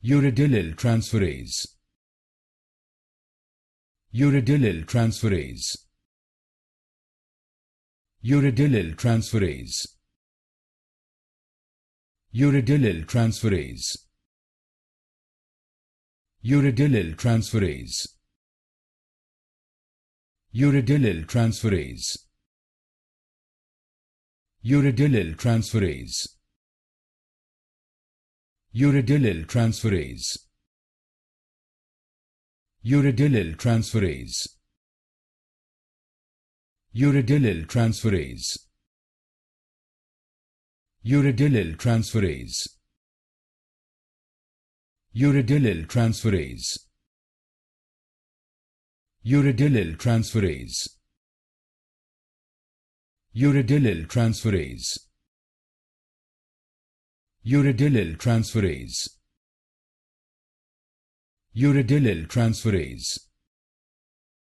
Uridylyltransferase. Uridylyltransferase. Uridylyltransferase. Uridylyltransferase. Uridylyltransferase. Uridylyltransferase. Uridylyltransferase. Uridylyltransferase. Uridylyltransferase. Uridylyltransferase. Uridylyltransferase. Uridylyltransferase. Uridylyltransferase. Uridylyltransferase. Uridylyltransferase. Uridylyltransferase.